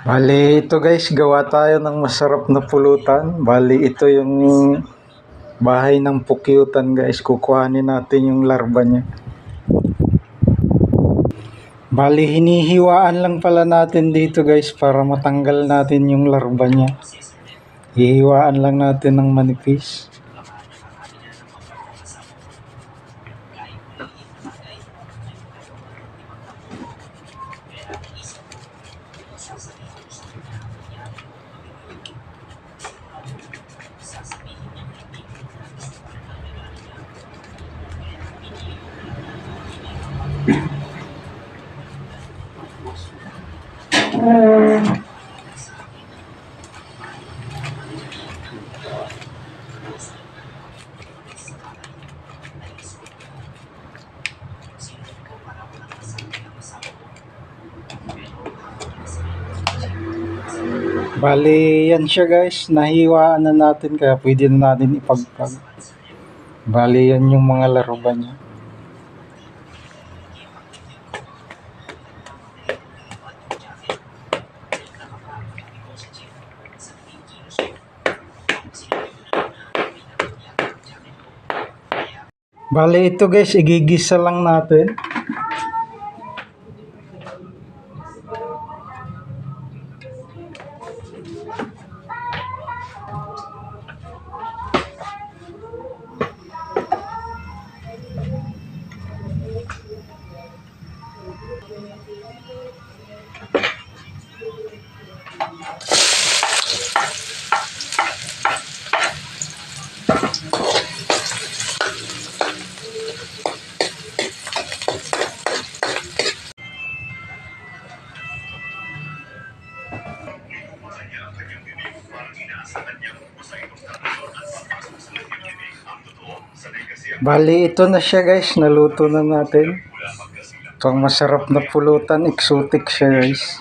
Bali, ito guys, gawa tayo ng masarap na pulutan. Bali, ito yung bahay ng pukyutan guys. Kukuhanin natin yung larva niya. Bali, hinihiwaan lang pala natin dito guys para matanggal natin yung larva niya. Hihiwaan lang natin ng manipis. Bali, yan siya guys. Nahiwaan na natin kaya pwede na natin ipagpag. Bali, yan yung mga larva niya. Bali, ito guys, igigisa lang natin. Bali, ito na siya guys. Naluto na natin. Ito ang masarap na pulutan. Exotic siya guys.